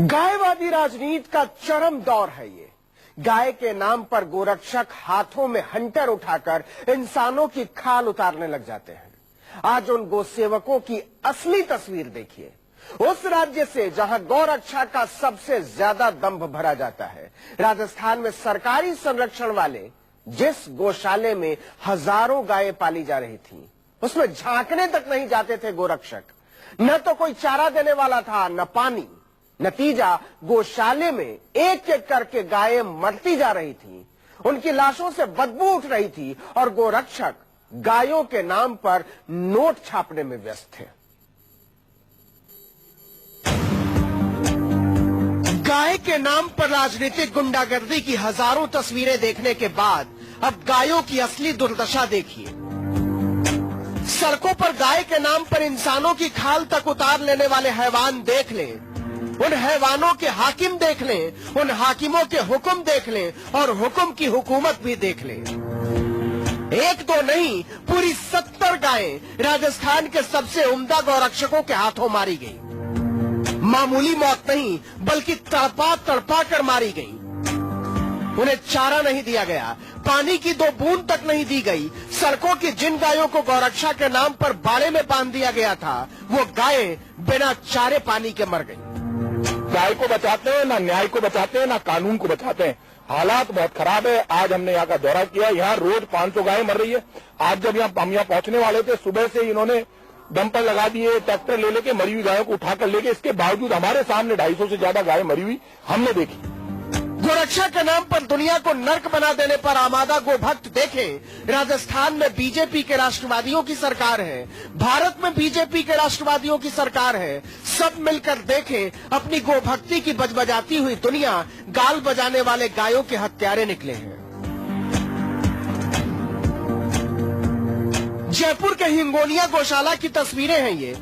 गायवादी राजनीति का चरम दौर है ये। गाय के नाम पर गोरक्षक हाथों में हंटर उठाकर इंसानों की खाल उतारने लग जाते हैं। आज उन गोसेवकों की असली तस्वीर देखिए। उस राज्य से जहां गौरक्षा का सबसे ज्यादा दंभ भरा जाता है, राजस्थान में सरकारी संरक्षण वाले जिस गौशाले में हजारों गायें पाली जा रही थी, उसमें झांकने तक नहीं जाते थे गोरक्षक। न तो कोई चारा देने वाला था, न पानी। नतीजा, गौशाले में एक एक करके गायें मरती जा रही थी, उनकी लाशों से बदबू उठ रही थी और गोरक्षक गायों के नाम पर नोट छापने में व्यस्त थे। गाय के नाम पर राजनीतिक गुंडागर्दी की हजारों तस्वीरें देखने के बाद अब गायों की असली दुर्दशा देखिए। सड़कों पर गाय के नाम पर इंसानों की खाल तक उतार लेने वाले हैवान देख लें, उन हैवानों के हाकिम देख लें, उन हाकिमों के हुक्म देख लें और हुक्म की हुकूमत भी देख लें। एक दो नहीं, पूरी 70 गायें राजस्थान के सबसे उम्दा गौरक्षकों के हाथों मारी गई। मामूली मौत नहीं, बल्कि तड़पा तड़पा कर मारी गई। उन्हें चारा नहीं दिया गया, पानी की 2 बूंद तक नहीं दी गई। सड़कों की जिन गायों को गौरक्षा के नाम पर बाड़े में बांध दिया गया था, वो गायें बिना चारे पानी के मर गई। गाय को बचाते हैं, ना न्याय को बचाते हैं, ना कानून को बचाते हैं। हालात बहुत खराब है। आज हमने यहाँ का दौरा किया, यहाँ रोज 500 गायें मर रही है। आज जब हम यहाँ पहुंचने वाले थे, सुबह से इन्होंने डंपर लगा दिए, ट्रैक्टर ले लेके मरी हुई गायों को उठाकर लेके, इसके बावजूद हमारे सामने 250 से ज्यादा गायें मरी हुई हमने देखी। गोरक्षा के नाम पर दुनिया को नर्क बना देने पर आमादा गोभक्त देखें। राजस्थान में बीजेपी के राष्ट्रवादियों की सरकार है, भारत में बीजेपी के राष्ट्रवादियों की सरकार है। सब मिलकर देखें, अपनी गोभक्ति की बजबजाती हुई दुनिया गाल बजाने वाले गायों के हत्यारे निकले हैं। जयपुर के हिंगोलिया गौशाला की तस्वीरें हैं ये।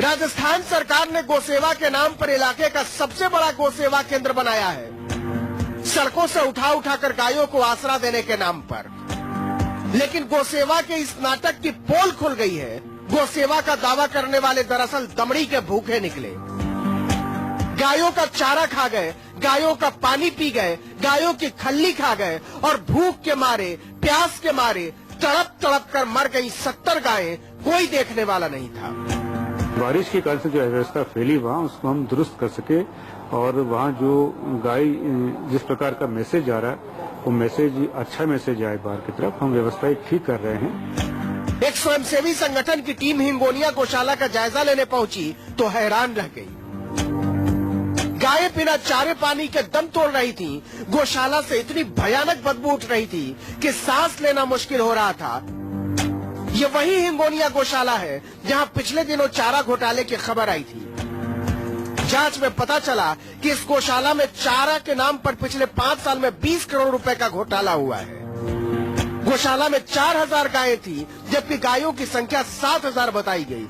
राजस्थान सरकार ने गोसेवा के नाम पर इलाके का सबसे बड़ा गोसेवा केंद्र बनाया है, सड़कों से उठा उठाकर गायों को आसरा देने के नाम पर। लेकिन गोसेवा के इस नाटक की पोल खुल गई है। गोसेवा का दावा करने वाले दरअसल दमड़ी के भूखे निकले। गायों का चारा खा गए, गायों का पानी पी गए, गायों की खल्ली खा गए और भूख के मारे, प्यास के मारे तड़प तड़प कर मर गई 70 गायें। कोई देखने वाला नहीं था। बारिश के कारण से जो अव्यवस्था फैली वहाँ, उसको हम दुरुस्त कर सके और वहाँ जो गाय जिस प्रकार का मैसेज आ रहा है, वो मैसेज अच्छा मैसेज आए बाहर की तरफ, हम व्यवस्थाएं ठीक कर रहे हैं। एक स्वयंसेवी संगठन की टीम हिंगोलिया गौशाला का जायजा लेने पहुंची तो हैरान रह गई। गायें बिना चारे पानी के दम तोड़ रही थी। गौशाला से इतनी भयानक बदबू उठ रही थी कि सांस लेना मुश्किल हो रहा था। ये वही हिंगोलिया गौशाला है जहां पिछले दिनों चारा घोटाले की खबर आई थी। जांच में पता चला कि इस गौशाला में चारा के नाम पर पिछले 5 साल में 20 करोड़ रुपए का घोटाला हुआ है। गौशाला में 4000 गायें थी, जबकि गायों की संख्या 7000 बताई गई।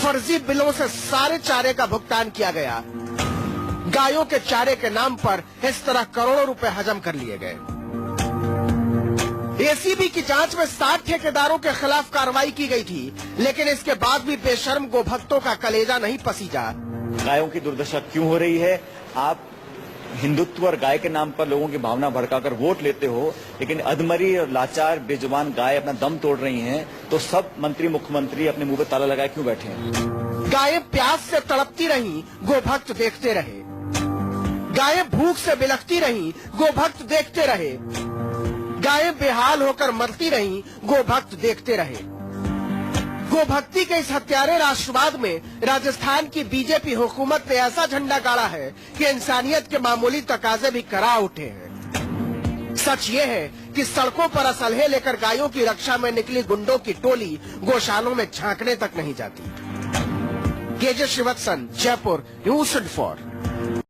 फर्जी बिलों से सारे चारे का भुगतान किया गया। गायों के चारे के नाम पर इस तरह करोड़ों रुपए हजम कर लिए गए। एसीबी की जांच में 60 ठेकेदारों के खिलाफ कार्रवाई की गई थी, लेकिन इसके बाद भी बेशर्म गोभक्तों का कलेजा नहीं पसीजा। गायों की दुर्दशा क्यों हो रही है? आप हिंदुत्व और गाय के नाम पर लोगों की भावना भड़काकर वोट लेते हो, लेकिन अधमरी और लाचार बेजुबान गाय अपना दम तोड़ रही हैं, तो सब मंत्री मुख्यमंत्री अपने मुंह पे ताला लगाए क्यों बैठे हैं? गायें प्यास से तड़पती रहीं, गोभक्त देखते रहे। गायें भूख से बिलखती रहीं, गोभक्त देखते रहे। गायें बेहाल होकर मरती रहीं, गोभक्त देखते रहे। गोभक्ति के इस हत्यारे राष्ट्रवाद में राजस्थान की बीजेपी हुकूमत ने ऐसा झंडा गाड़ा है कि इंसानियत के मामूली तकाजे भी करा उठे हैं। सच ये है कि सड़कों पर असलहे लेकर गायों की रक्षा में निकली गुंडों की टोली गौशालों में झांकने तक नहीं जाती। K J Srivatsan, Jaipur, news 24।